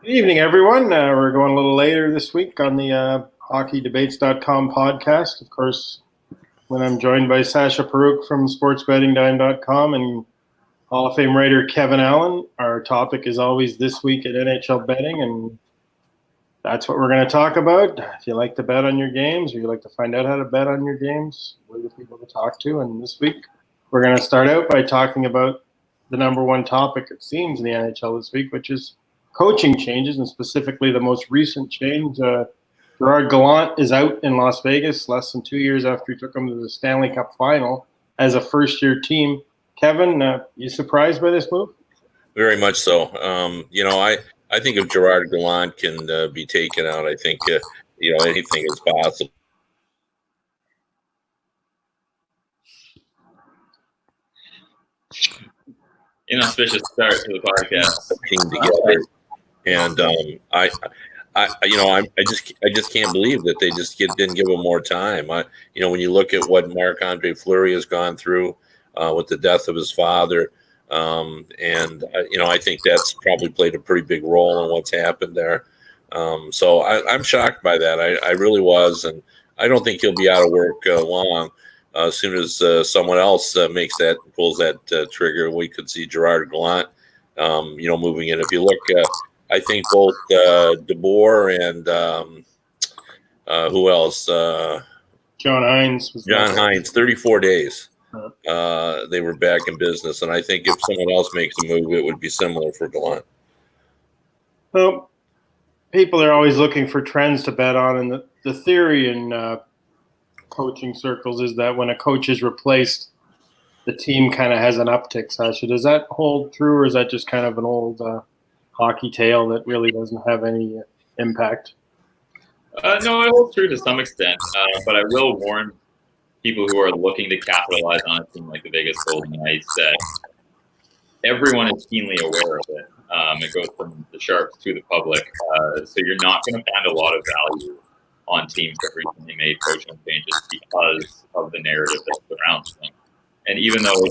Good evening, everyone. We're going a little later this week on the hockeydebates.com podcast. Of course, when I'm joined by Sascha Paruk from sportsbettingdime.com and Hall of Fame writer Kevin Allen. Our topic is always this week at NHL betting, and that's what we're going to talk about. If you like to bet on your games or you like to find out how to bet on your games, we're the people to talk to. And this week, we're going to start out by talking about the number one topic, it seems, in the NHL this week, which is coaching changes, and specifically the most recent change. Gerard Gallant is out in Las Vegas less than 2 years after he took them to the Stanley Cup final as a first-year team. Kevin, you surprised by this move? Very much so. I think if Gerard Gallant can be taken out, I think anything is possible. Inauspicious start to the podcast. Team together, and I just can't believe that they just didn't give him more time. When you look at what Marc-Andre Fleury has gone through with the death of his father, I think that's probably played a pretty big role in what's happened there. So I'm shocked by that. I really was, and I don't think he'll be out of work long. As soon as someone else pulls that trigger, we could see Gerard Gallant, moving in. If you look, I think both DeBoer and who else? John Hines. 34 days. They were back in business, and I think if someone else makes a move, it would be similar for Gallant. Well, people are always looking for trends to bet on, and the theory in coaching circles is that when a coach is replaced, the team kind of has an uptick. Sasha, does that hold true, or is that just kind of an old hockey tale that really doesn't have any impact? No, it holds true to some extent, but I will warn people who are looking to capitalize on a team like the Vegas Golden Knights that everyone is keenly aware of it. It goes from the Sharps to the public, so you're not going to find a lot of value on teams that recently made coaching changes because of the narrative that surrounds them. And even though,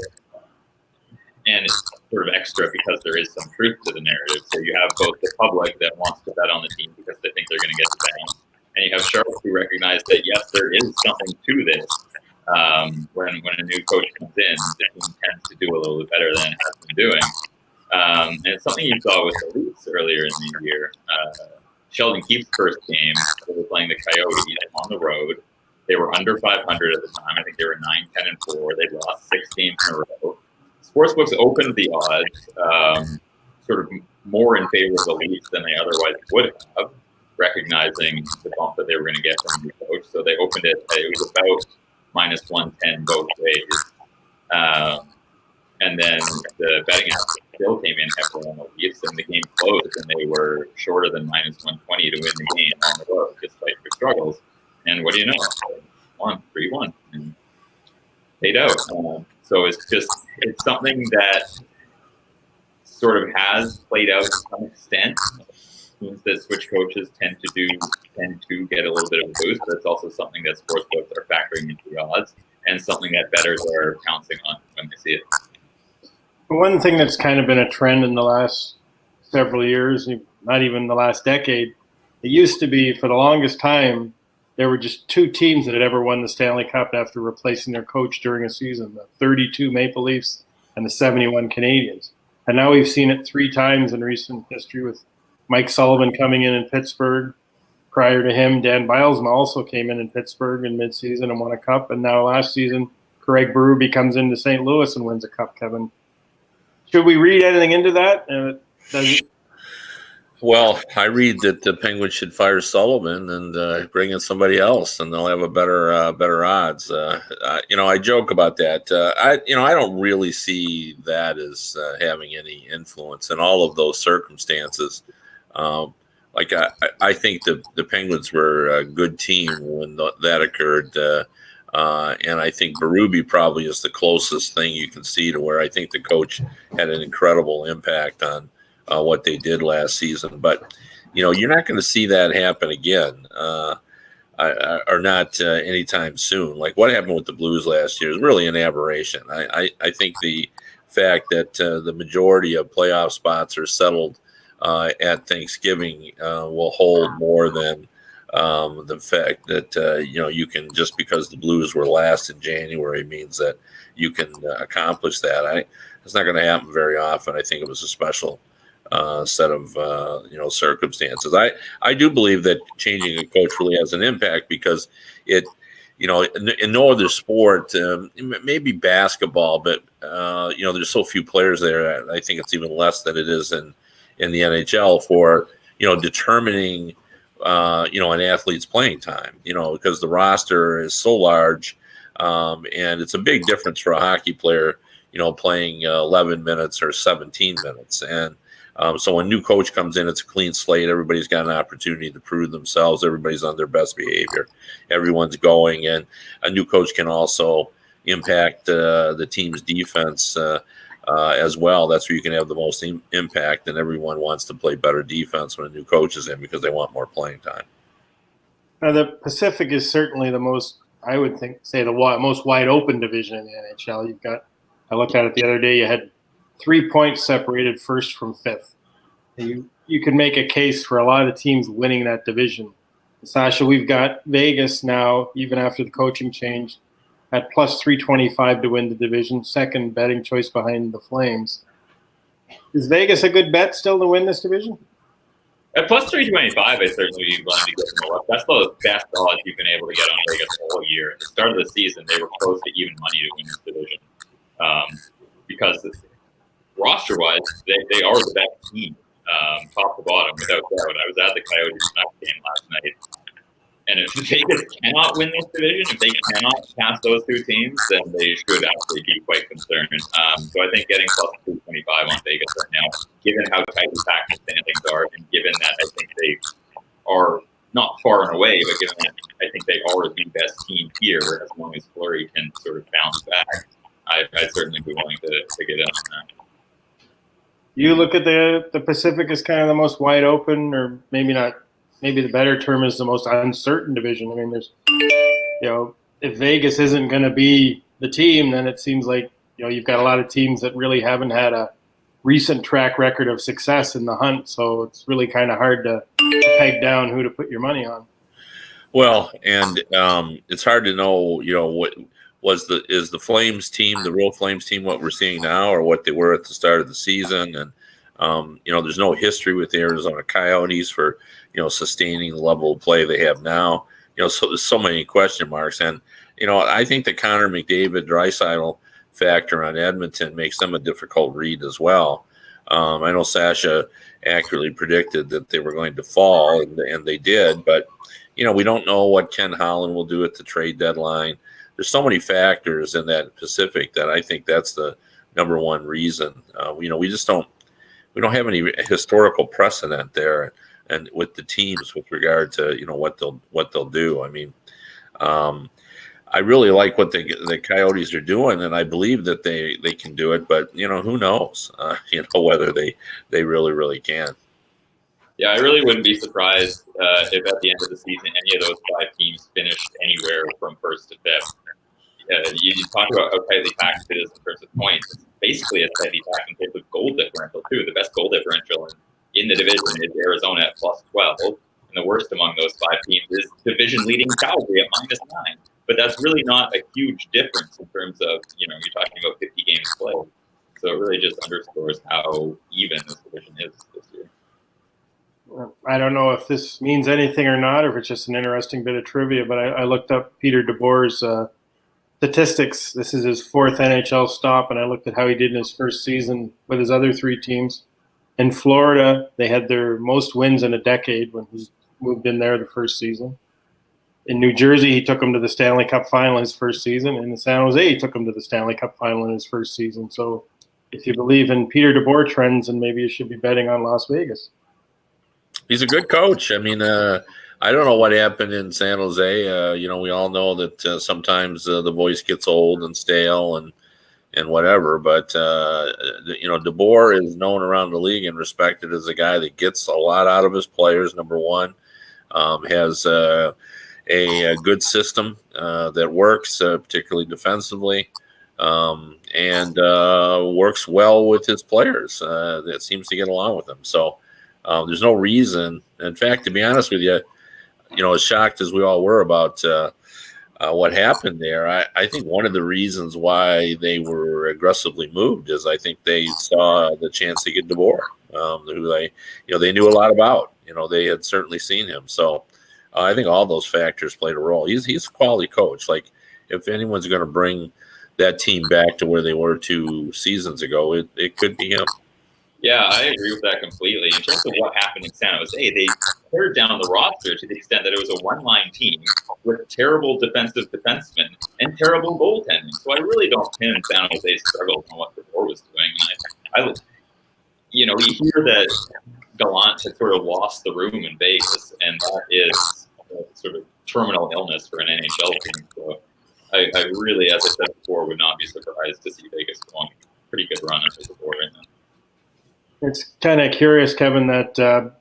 and it's sort of extra because there is some truth to the narrative. So you have both the public that wants to bet on the team because they think they're going to get the bounce, and you have Sharps who recognize that, yes, there is something to this. When a new coach comes in, the team tends to do a little bit better than it has been doing. And it's something you saw with the Leafs earlier in the year. Sheldon Keefe's first game, they were playing the Coyotes on the road. They were under 500 at the time. I think they were 9-10-4. They'd lost 6 games in a row. Sportsbooks opened the odds sort of more in favor of the Leafs than they otherwise would have, recognizing the bump that they were going to get from the new coach. So they opened it. It was about -110 both ways. And then the betting app still came in heavily on the Leafs, and the game closed, and they were shorter than -120 to win the game on the road, despite their struggles. And what do you know? 3-1, and paid out. So it's something that sort of has played out to some extent. Teams that switch coaches tend to get a little bit of a boost, but it's also something that sportsbooks are factoring into the odds, and something that bettors are pouncing on when they see it. One thing that's kind of been a trend in the last several years, not even the last decade, it used to be for the longest time, there were just 2 teams that had ever won the Stanley Cup after replacing their coach during a season, the 32 Maple Leafs and the 71 Canadiens. And now we've seen it 3 times in recent history, with Mike Sullivan coming in Pittsburgh. Prior to him, Dan Bylsma also came in Pittsburgh in midseason and won a cup. And now last season, Craig Berube comes into St. Louis and wins a cup, Kevin. Should we read anything into that? Well, I read that the Penguins should fire Sullivan and bring in somebody else, and they'll have a better odds. I joke about that. I don't really see that as having any influence in all of those circumstances. I think the Penguins were a good team when that occurred. And I think Berube probably is the closest thing you can see to where I think the coach had an incredible impact on what they did last season. But, you're not going to see that happen again, or not anytime soon. Like what happened with the Blues last year is really an aberration. I think the fact that the majority of playoff spots are settled at Thanksgiving will hold more than the fact that you can, just because the Blues were last in January means that you can accomplish that. It's not going to happen very often. I think it was a special set of circumstances. I do believe that changing a coach really has an impact, because it, in no other sport, maybe basketball, but there's so few players there. I think it's even less than it is in the NHL for determining an athlete's playing time. Because the roster is so large, and it's a big difference for a hockey player playing 11 minutes or 17 minutes. And so when a new coach comes in, it's a clean slate. Everybody's got an opportunity to prove themselves. Everybody's on their best behavior. Everyone's going. And a new coach can also impact the team's defense as well. That's where you can have the most impact. And everyone wants to play better defense when a new coach is in, because they want more playing time. Now, the Pacific is certainly the most, I would say, the most wide open division in the NHL. You've got, I looked at it the other day, you had 3 points separated first from fifth. You could make a case for a lot of the teams winning that division. Sascha, we've got Vegas now, even after the coaching change, at plus 325 to win the division, second betting choice behind the Flames. Is Vegas a good bet still to win this division? At plus 325, I certainly be willing to get them up. That's the best odds you've been able to get on Vegas all year. At the start of the season, they were close to even money to win this division. Because roster-wise, they are the best team, top to bottom, without doubt. I was at the Coyotes game last night, and if Vegas cannot win this division, if they cannot pass those two teams, then they should actually be quite concerned. So I think getting plus 225 on Vegas right now, given how tightly packed the standings are, and given that I think they are not far and away, but given that I think they are the best team here, as long as Fleury can sort of bounce back, I'd certainly be willing to get in on that. You look at the Pacific as kind of the most wide open, or maybe not. Maybe the better term is the most uncertain division. I mean, there's, if Vegas isn't going to be the team, then it seems like you've got a lot of teams that really haven't had a recent track record of success in the hunt. So it's really kind of hard to peg down who to put your money on. Well, and it's hard to know, what is the Flames team, the real Flames team, what we're seeing now, or what they were at the start of the season. And, there's no history with the Arizona Coyotes for, sustaining the level of play they have now. So there's so many question marks. And, I think the Connor McDavid Draisaitl factor on Edmonton makes them a difficult read as well. I know Sascha accurately predicted that they were going to fall, and they did. But, we don't know what Ken Holland will do at the trade deadline. There's so many factors in that Pacific that I think that's the number one reason. We don't have any historical precedent there, and with the teams with regard to what they'll do. I mean, I really like what the Coyotes are doing, and I believe that they can do it. But who knows? Whether they really can. Yeah, I really wouldn't be surprised if at the end of the season any of those five teams finished anywhere from first to fifth. You talk about how tightly packed it is in terms of points. It's basically as tightly packed in terms of goal differential, too. The best goal differential in the division is Arizona at plus 12. And the worst among those five teams is division-leading Calgary at minus 9. But that's really not a huge difference in terms of, you're talking about 50 games played. So it really just underscores how even this division is this year. I don't know if this means anything or not, or if it's just an interesting bit of trivia, but I looked up Peter DeBoer's statistics. This is his fourth NHL stop, and I looked at how he did in his first season with his other three teams. In Florida, they had their most wins in a decade when he moved in there the first season. In New Jersey, he took them to the Stanley Cup final his first season. And in San Jose, he took them to the Stanley Cup final in his first season. So if you believe in Peter DeBoer trends, then maybe you should be betting on Las Vegas. He's a good coach. I mean, I don't know what happened in San Jose. We all know that sometimes the voice gets old and stale and whatever. But, DeBoer is known around the league and respected as a guy that gets a lot out of his players, number one. Has a good system that works, particularly defensively, and works well with his players. That seems to get along with them. So There's no reason. In fact, to be honest with you, as shocked as we all were about what happened there, I think one of the reasons why they were aggressively moved is I think they saw the chance to get DeBoer, who they knew a lot about. They had certainly seen him. So I think all those factors played a role. He's a quality coach. Like, if anyone's going to bring that team back to where they were 2 seasons ago, it could be him. Yeah, I agree with that completely. In terms of what happened in San Jose, they pared down the roster to the extent that it was a one-line team with terrible defensive defensemen and terrible goaltending. So I really don't pin San Jose's struggles on what DeBoer was doing. We hear that Gallant had sort of lost the room in Vegas, and that is a sort of terminal illness for an NHL team. So I really, as I said before, would not be surprised to see Vegas go on a pretty good run under DeBoer right now. It's kind of curious, Kevin, that the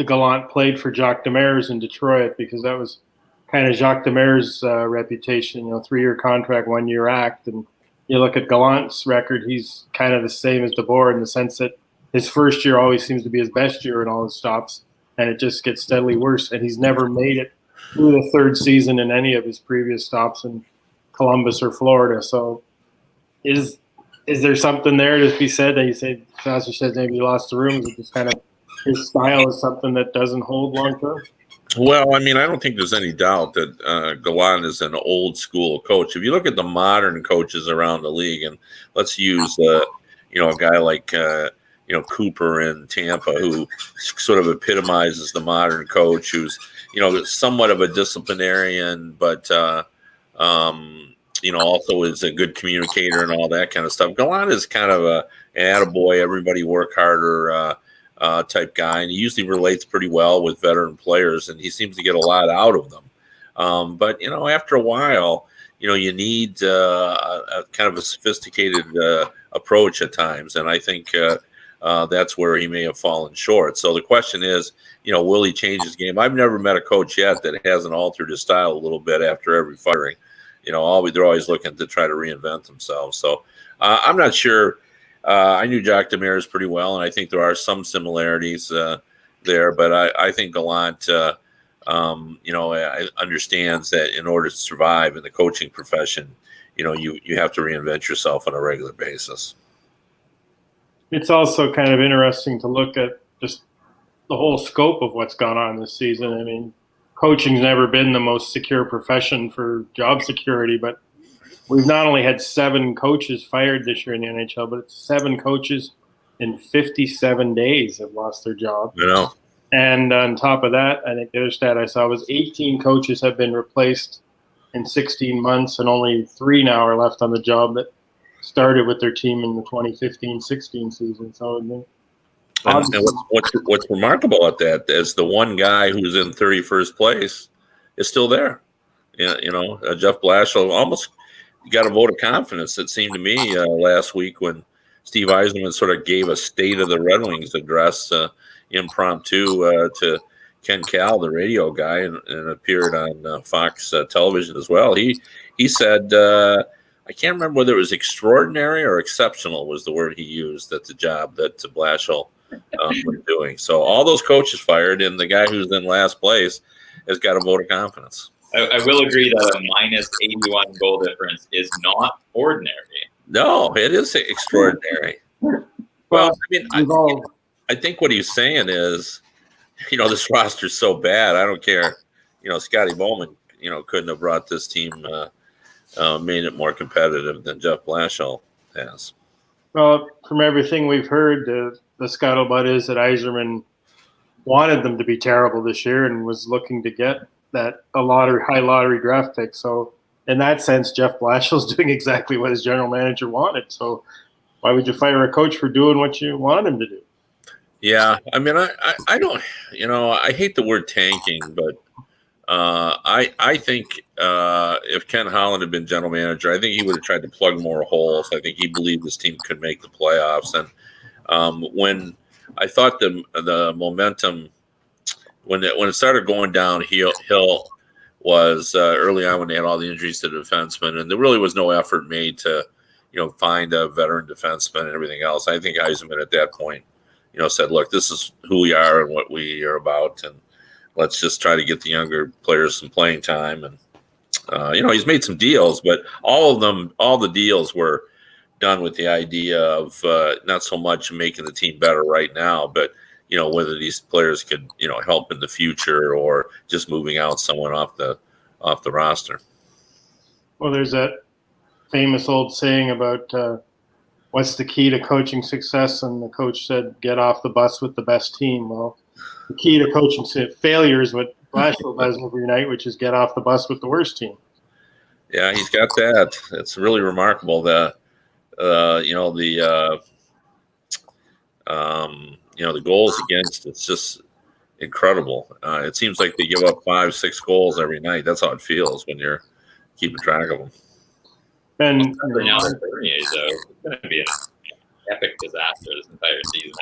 Gallant played for Jacques Demers in Detroit, because that was kind of Jacques Demers' reputation, 3-year contract, 1-year act. And you look at Gallant's record, he's kind of the same as DeBoer in the sense that his first year always seems to be his best year in all his stops, and it just gets steadily worse. And he's never made it through the 3rd season in any of his previous stops in Columbus or Florida. So is there something there to be said that you say, Sascha says maybe he lost the room? Is it just kind of his style is something that doesn't hold long term? Well, I don't think there's any doubt that Gallant is an old school coach. If you look at the modern coaches around the league, and let's use a guy like Cooper in Tampa, who sort of epitomizes the modern coach, who's somewhat of a disciplinarian, but also is a good communicator and all that kind of stuff. Gallant is kind of an attaboy, everybody work harder type guy, and he usually relates pretty well with veteran players, and he seems to get a lot out of them. But after a while, you need a kind of a sophisticated approach at times, and I think that's where he may have fallen short. So the question is, will he change his game? I've never met a coach yet that hasn't altered his style a little bit after every firing. They're always looking to try to reinvent themselves. So I'm not sure. I knew Jacques Demers pretty well, and I think there are some similarities there. But I think Gallant, understands that in order to survive in the coaching profession, you have to reinvent yourself on a regular basis. It's also kind of interesting to look at just the whole scope of what's gone on this season. Coaching's never been the most secure profession for job security, but we've not only had 7 coaches fired this year in the NHL, but it's 7 coaches in 57 days have lost their job. And on top of that, I think the other stat I saw was 18 coaches have been replaced in 16 months, and only 3 now are left on the job that started with their team in the 2015-16 season. So and what's remarkable at that is the one guy who's in 31st place is still there. Jeff Blashill almost got a vote of confidence, it seemed to me, last week when Steve Yzerman sort of gave a State of the Red Wings address impromptu to Ken Cal, the radio guy, and appeared on Fox television as well. He said, I can't remember whether it was extraordinary or exceptional was the word he used at the job that Blashill was doing. So all those coaches fired, and the guy who's in last place has got a vote of confidence. I will agree that a minus 81 goal difference is not ordinary. No, it is extraordinary. Well, I think what he's saying is, this roster's so bad. I don't care. Scotty Bowman, couldn't have brought this team, made it more competitive than Jeff Blashill has. Well, from everything we've heard, the scuttlebutt is that Yzerman wanted them to be terrible this year and was looking to get high lottery draft pick. So in that sense, Jeff Blashill's doing exactly what his general manager wanted. So why would you fire a coach for doing what you want him to do? Yeah, I don't, I hate the word tanking, but I think if Ken Holland had been general manager, I think he would have tried to plug more holes. I think he believed his team could make the playoffs. And when I thought the momentum, when it started going downhill was early on when they had all the injuries to the defensemen, and there really was no effort made to, find a veteran defenseman and everything else. I think Yzerman at that point, said, look, this is who we are and what we are about, and let's just try to get the younger players some playing time. And he's made some deals, but all the deals were done with the idea of not so much making the team better right now, but whether these players could help in the future, or just moving out someone off the roster. Well, there's that famous old saying about what's the key to coaching success, and the coach said, get off the bus with the best team. Well, the key to coaching failure is what Blashill does every night, which is get off the bus with the worst team. Yeah, he's got that. It's really remarkable. The goals against, it's just incredible. It seems like they give up 5-6 goals every night. That's how it feels when you're keeping track of them. And now they're Bernier, so it's going to be an epic disaster this entire season.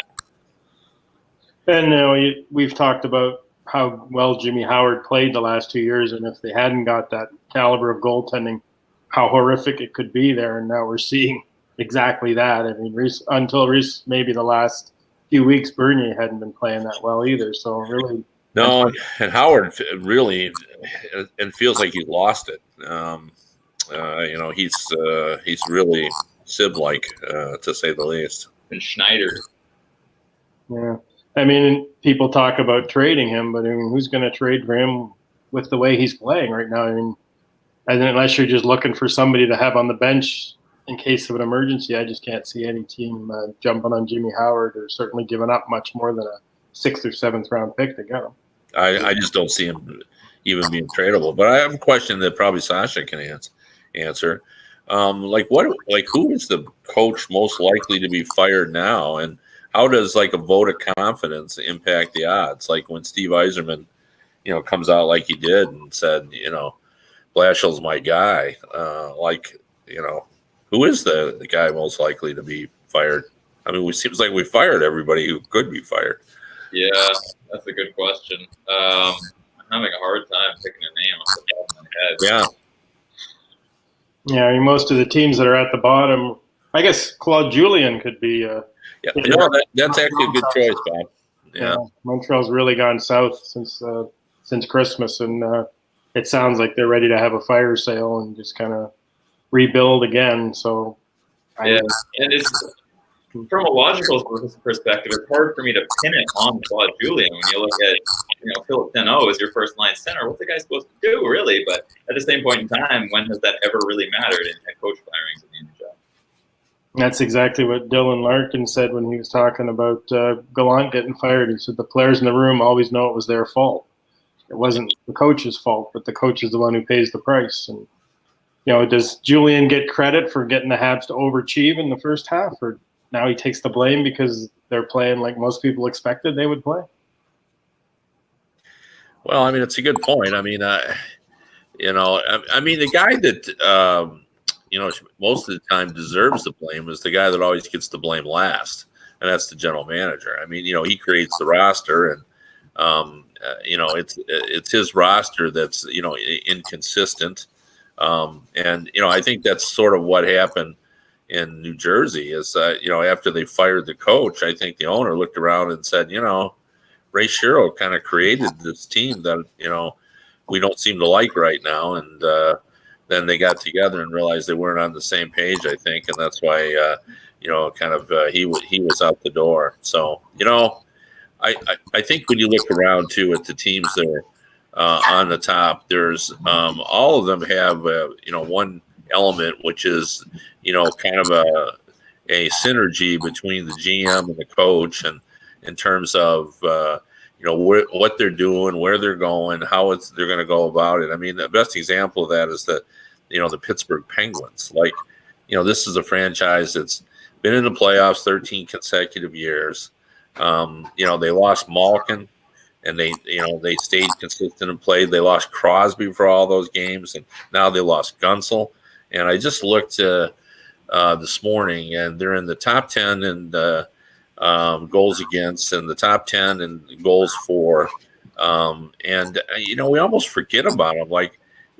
And we've talked about how well Jimmy Howard played the last 2 years, and if they hadn't got that caliber of goaltending, how horrific it could be there. And now we're seeing exactly that. I mean, until maybe the last few weeks, Bernier hadn't been playing that well either. So really, no. And Howard really, it feels like he's lost it. He's really Sib-like, to say the least. And Schneider. Yeah. I mean, people talk about trading him, but I mean, who's going to trade for him with the way he's playing right now? I mean, and unless you're just looking for somebody to have on the bench in case of an emergency, I just can't see any team jumping on Jimmy Howard, or certainly giving up much more than a 6th or 7th round pick to get him. I just don't see him even being tradable. But I have a question that probably Sascha can answer. Who is the coach most likely to be fired now, and how does a vote of confidence impact the odds? Like when Steve Yzerman, comes out like he did and said, Blashill's my guy. Who is the guy most likely to be fired? I mean, it seems like we fired everybody who could be fired. Yeah, that's a good question. I'm having a hard time picking a name off the top of my head. Yeah. Yeah, I mean, most of the teams that are at the bottom, I guess Claude Julien could be. That's actually a good choice, Bob. Yeah. Montreal's really gone south since Christmas, and it sounds like they're ready to have a fire sale and just kind of rebuild again. So, and it's from a logical perspective, it's hard for me to pin it on Claude Julien when you look at, Philip Deneau as your first line center. What's the guy supposed to do, really? But at the same point in time, when has that ever really mattered in head coach firings in the NHL? That's exactly what Dylan Larkin said when he was talking about Gallant getting fired. He said the players in the room always know it was their fault. It wasn't the coach's fault, but the coach is the one who pays the price. And, does Julien get credit for getting the Habs to overachieve in the first half, or now he takes the blame because they're playing like most people expected they would play? Well, I mean, it's a good point. I mean, the guy that most of the time deserves the blame is the guy that always gets the blame last, and that's the general manager. I mean, he creates the roster, and it's his roster that's inconsistent, and I think that's sort of what happened in New Jersey. Is after they fired the coach, I think the owner looked around and said, Ray Shero kind of created this team that we don't seem to like right now, and then they got together and realized they weren't on the same page, I think, and that's why he was out the door. So I think when you look around too at the teams that are on the top, there's all of them have one element, which is kind of a synergy between the GM and the coach, and in terms of what they're doing, where they're going, how they're going to go about it. I mean, the best example of that is the Pittsburgh Penguins. This is a franchise that's been in the playoffs 13 consecutive years. They lost Malkin, and they stayed consistent and played. They lost Crosby for all those games, and now they lost Gunsel. And I just looked this morning, and they're in the top 10 in goals against, and the top 10 in goals for. We almost forget about them.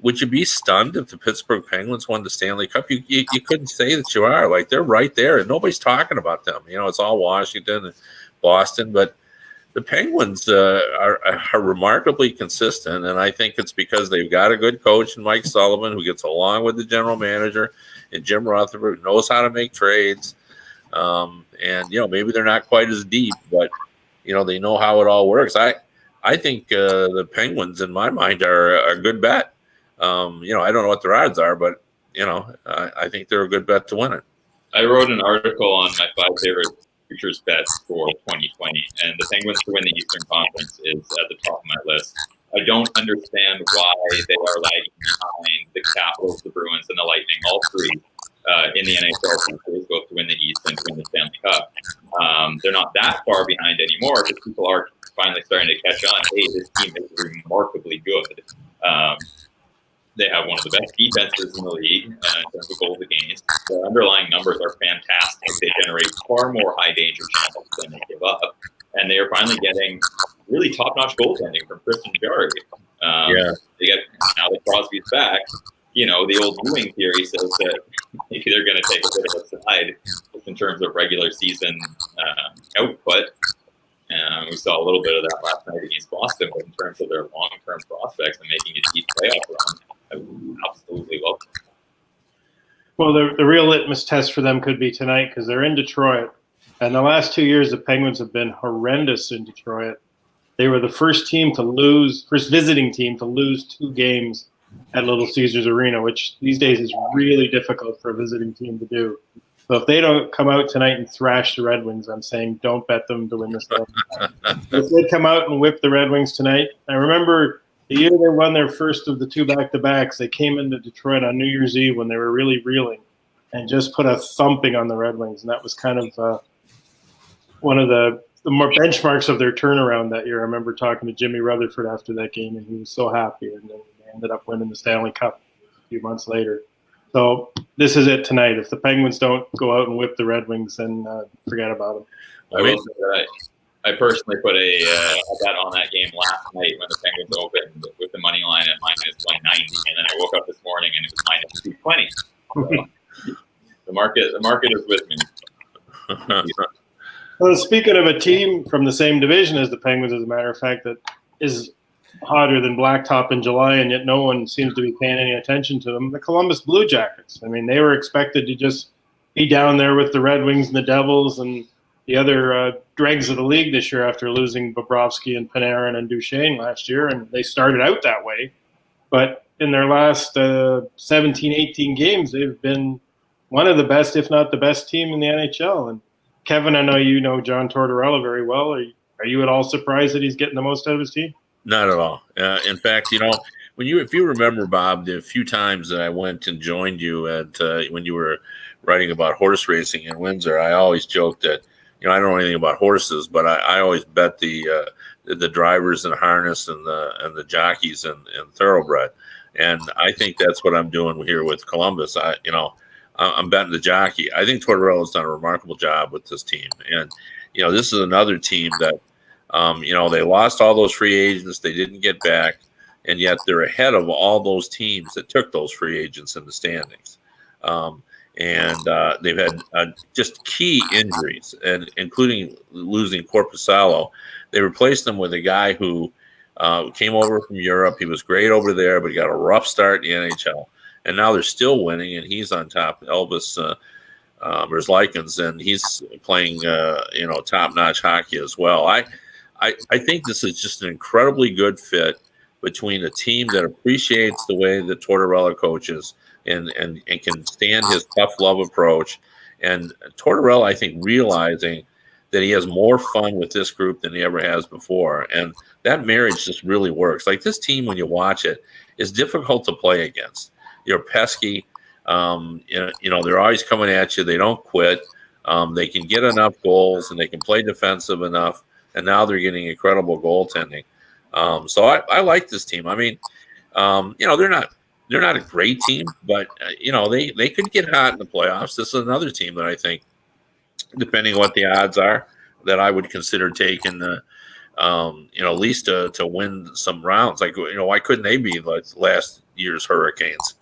Would you be stunned if the Pittsburgh Penguins won the Stanley Cup? You couldn't say that you are. They're right there, and nobody's talking about them. It's all Washington and Boston, but the Penguins are remarkably consistent, and I think it's because they've got a good coach in Mike Sullivan who gets along with the general manager, and Jim Rutherford knows how to make trades. And maybe they're not quite as deep, but they know how it all works. I think the Penguins, in my mind, are a good bet. I don't know what their odds are, but I think they're a good bet to win it. I wrote an article on my 5 favorite futures bets for 2020, and the Penguins to win the Eastern Conference is at the top of my list. I don't understand why they are lagging behind the Capitals, the Bruins, and the Lightning, all three in the NHL countries, both to win the East and to win the Stanley Cup. They're not that far behind anymore because people are finally starting to catch on. Hey, this team is remarkably good. They have one of the best defenses in the league in terms of goals against. The underlying numbers are fantastic. They generate far more high danger chances than they give up. And they are finally getting really top-notch goaltending from Christian Jarry. They get, now that Crosby's back, the old Ewing theory says that maybe they're going to take a bit of a slide just in terms of regular season output. We saw a little bit of that last night against Boston, but in terms of their long-term prospects and making a deep playoff run, I would absolutely love it. Well, the real litmus test for them could be tonight because they're in Detroit. And the last 2 years, the Penguins have been horrendous in Detroit. They were the first visiting team to lose 2 games at Little Caesars Arena, which these days is really difficult for a visiting team to do. So if they don't come out tonight and thrash the Red Wings, I'm saying don't bet them to win this game. If they come out and whip the Red Wings tonight, I remember the year they won their first of the 2 back-to-backs, they came into Detroit on New Year's Eve when they were really reeling and just put a thumping on the Red Wings. And that was kind of one of the more benchmarks of their turnaround that year. I remember talking to Jimmy Rutherford after that game, and he was so happy. And then they ended up winning the Stanley Cup a few months later. So this is it tonight. If the Penguins don't go out and whip the Red Wings, then forget about them. I personally put a bet on that game last night when the Penguins opened with the money line at minus 190, and then I woke up this morning and it was minus 220. So the market is with me. Well, speaking of a team from the same division as the Penguins, as a matter of fact, that is hotter than Blacktop in July, and yet no one seems to be paying any attention to them, the Columbus Blue Jackets. I mean, they were expected to just be down there with the Red Wings and the Devils and the other dregs of the league this year after losing Bobrovsky and Panarin and Duchesne last year, and they started out that way. But in their last 17, 18 games, they've been one of the best, if not the best team in the NHL. And Kevin, I know you know John Tortorella very well. Are you at all surprised that he's getting the most out of his team? Not at all. In fact, if you remember, Bob, the few times that I went and joined you at when you were writing about horse racing in Windsor, I always joked that I don't know anything about horses, but I always bet the drivers and harness and the jockeys and thoroughbred, and I think that's what I'm doing here with Columbus. I'm betting the jockey. I think Tortorella's done a remarkable job with this team, and this is another team that they lost all those free agents they didn't get back, and yet they're ahead of all those teams that took those free agents in the standings. And they've had just key injuries, and including losing Korpisalo. They replaced them with a guy who came over from Europe. He was great over there, but he got a rough start in the NHL. And now they're still winning, and he's on top. Elvis Merzlikins, and he's playing top-notch hockey as well. I think this is just an incredibly good fit between a team that appreciates the way that Tortorella coaches and can stand his tough love approach, and Tortorella, I think, realizing that he has more fun with this group than he ever has before, and that marriage just really works. Like, this team, when you watch it, is difficult to play against. You're pesky. They're always coming at you. They don't quit. They can get enough goals, and they can play defensive enough. And now they're getting incredible goaltending. So I like this team. I mean, they're not a great team, but they could get hot in the playoffs. This is another team that I think, depending on what the odds are, that I would consider taking at least to win some rounds. Like, why couldn't they be like last year's Hurricanes?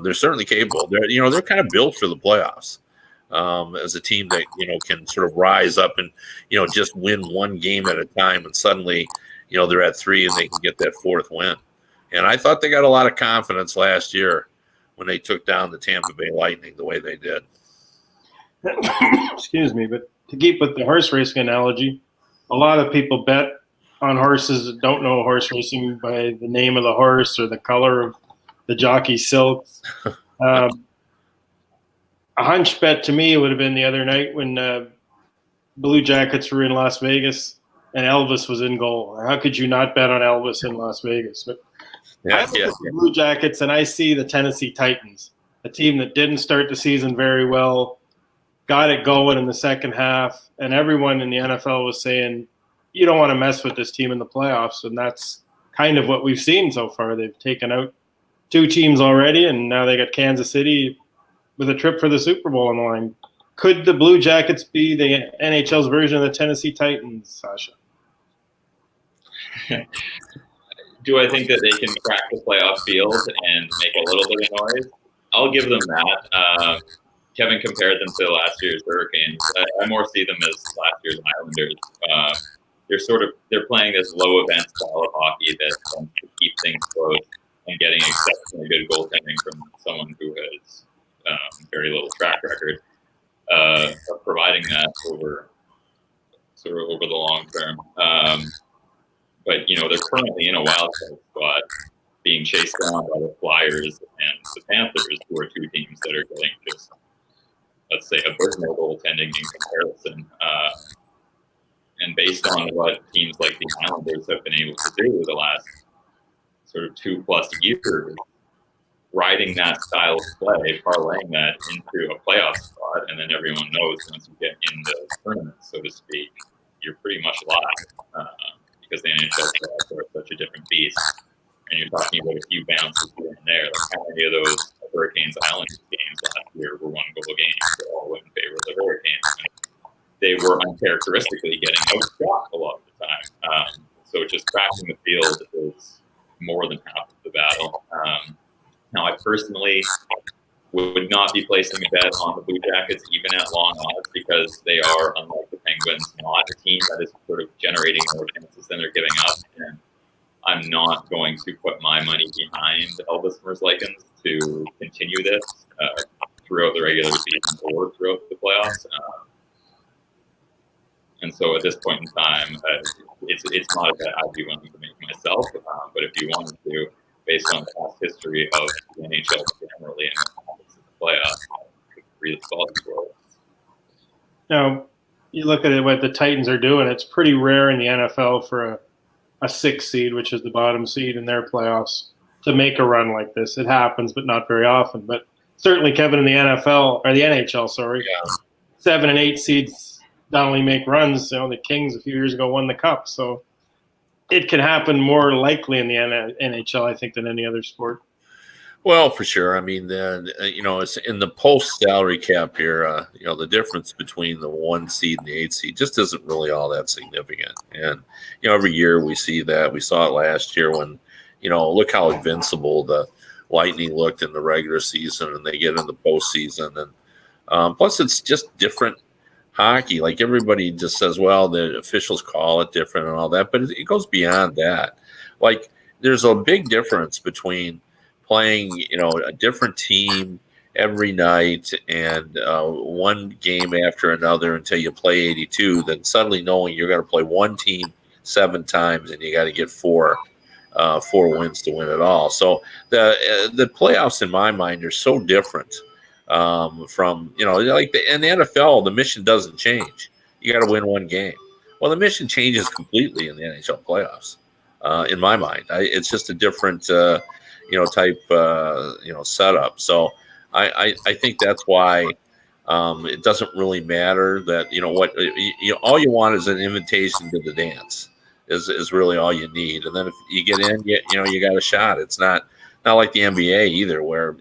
They're certainly capable. They're kind of built for the playoffs. as a team that, can sort of rise up and, just win one game at a time, and suddenly, they're at 3 and they can get that 4th win. And I thought they got a lot of confidence last year when they took down the Tampa Bay Lightning the way they did. Excuse me, but to keep with the horse racing analogy, a lot of people bet on horses that don't know horse racing by the name of the horse or the color of the jockey's silks. A hunch bet to me would have been the other night when Blue Jackets were in Las Vegas and Elvis was in goal. How could you not bet on Elvis in Las Vegas? But I look at the Blue Jackets and I see the Tennessee Titans, a team that didn't start the season very well, got it going in the second half, and everyone in the NFL was saying, you don't want to mess with this team in the playoffs, and that's kind of what we've seen so far. They've taken out 2 teams already, and now they got Kansas City with a trip for the Super Bowl on the line. Could the Blue Jackets be the NHL's version of the Tennessee Titans, Sascha? Do I think that they can crack the playoff field and make a little bit of noise? I'll give them that. Kevin compared them to last year's Hurricanes. I more see them as last year's Islanders. They're playing this low event style of hockey that tends to keep things close and getting exceptionally good goaltending from someone who has very little track record of providing that over the long term. But they're currently in a wild card spot, being chased down by the Flyers and the Panthers, who are 2 teams that are getting just, let's say, abysmal goaltending in comparison. And based on what teams like the Islanders have been able to do the last sort of 2+ years, riding that style of play, parlaying that into a playoff spot, and then everyone knows once you get in the tournament, so to speak, you're pretty much live because the NHL playoffs are such a different beast. And you're talking about a few bounces here and there. Like how many of those Hurricanes Islanders games last year were 1-goal games that all went in favor of the Hurricanes? And they were uncharacteristically getting outshot a lot of the time. So just cracking the field is more than half of the battle. Now, I personally would not be placing a bet on the Blue Jackets even at long odds because they are, unlike the Penguins, not a team that is sort of generating more chances than they're giving up. And I'm not going to put my money behind Elvis Merzlikins to continue this throughout the regular season or throughout the playoffs. And so at this point in time, it's not a bet I'd be willing to make myself. But if you wanted to, based on past history of the NHL generally and the playoffs, could really solve the role. Now, you look at what the Titans are doing, it's pretty rare in the NFL for a 6 seed, which is the bottom seed in their playoffs, to make a run like this. It happens, but not very often. But certainly, Kevin, in the NFL, or the NHL, 7 and 8 seeds not only make runs, the Kings a few years ago won the Cup. So it can happen more likely in the NHL, I think, than any other sport. Well, for sure. I mean, it's in the post-salary cap here, the difference between the 1 seed and the 8 seed just isn't really all that significant. And, every year we see that. We saw it last year when, look how invincible the Lightning looked in the regular season, and they get in the postseason. And plus, it's just different hockey. Like everybody just says, well, the officials call it different and all that, but it goes beyond that. Like there's a big difference between playing, a different team every night and one game after another until you play 82, then suddenly knowing you're going to play one team 7 times and you got to get 4 wins to win it all. So the playoffs in my mind are so different from, like in the NFL, the mission doesn't change. You got to win 1 game. Well, the mission changes completely in the NHL playoffs. In my mind, it's just a different, type, setup. So I think that's why it doesn't really matter that, all you want is an invitation to the dance is really all you need. And then if you get in, you got a shot. It's not like the NBA either, where,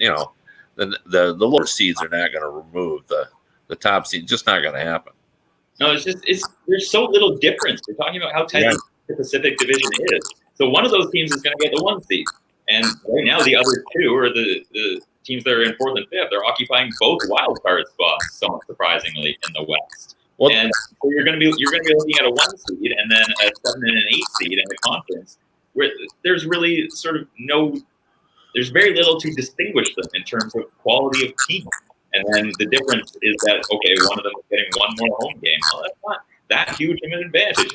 the lower seeds are not going to remove the top seed. Just not going to happen. No, there's so little difference. We're talking about how tight the Pacific Division is. So one of those teams is going to get the 1 seed, and right now the other 2 are the teams that are in fourth and fifth are occupying both wild card spots, somewhat surprisingly, in the West. Well, And so you're going to be looking at a 1 seed and then a 7 and an 8 seed in the conference, where there's really sort of there's very little to distinguish them in terms of quality of team. And then the difference is that, okay, one of them is getting one more home game. Well, that's not that huge of an advantage.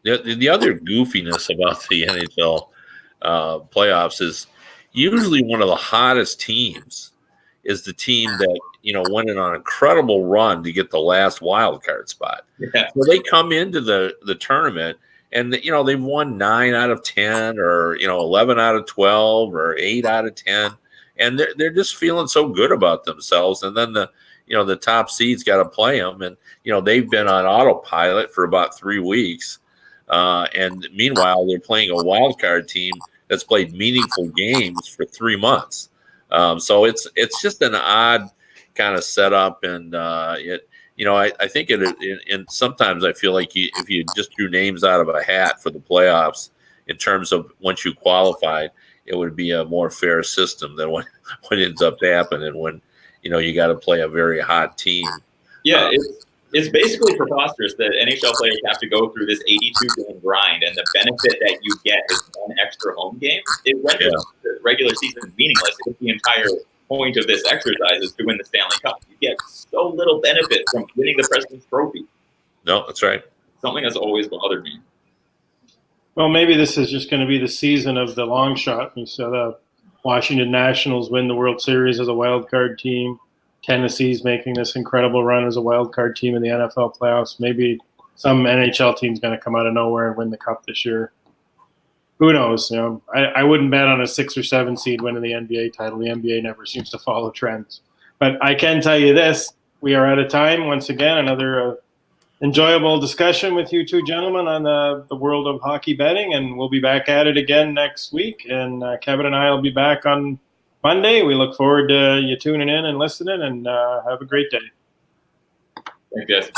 the other goofiness about the NHL playoffs is usually one of the hottest teams is the team that, went on an incredible run to get the last wild card spot. Yeah. So they come into the tournament and, they've won 9 out of 10 or, 11 out of 12 or 8 out of 10. And they're just feeling so good about themselves. And then the top seeds got to play them. And, they've been on autopilot for about 3 weeks. And meanwhile, they're playing a wild card team that's played meaningful games for 3 months. So it's just an odd kind of setup. And, I think and sometimes I feel like if you just drew names out of a hat for the playoffs in terms of once you qualified, it would be a more fair system than what ends up happening when, you got to play a very hot team. Yeah, it's basically preposterous that NHL players have to go through this 82-game grind, and the benefit that you get is one extra home game. It renders the regular season meaningless if the entire point of this exercise is to win the Stanley Cup. You get so little benefit from winning the President's Trophy. No, that's right. Something that's always bothered me. Well, maybe this is just going to be the season of the long shot. You saw the Washington Nationals win the World Series as a wild card team. Tennessee's making this incredible run as a wild card team in the NFL playoffs. Maybe some NHL team's going to come out of nowhere and win the Cup this year. Who knows? I wouldn't bet on a 6 or 7 seed winning the NBA title. The NBA never seems to follow trends. But I can tell you this: we are out of time. Once again, another enjoyable discussion with you two gentlemen on the world of hockey betting, and we'll be back at it again next week. And Kevin and I will be back on Monday. We look forward to you tuning in and listening, and have a great day. Thanks, guys.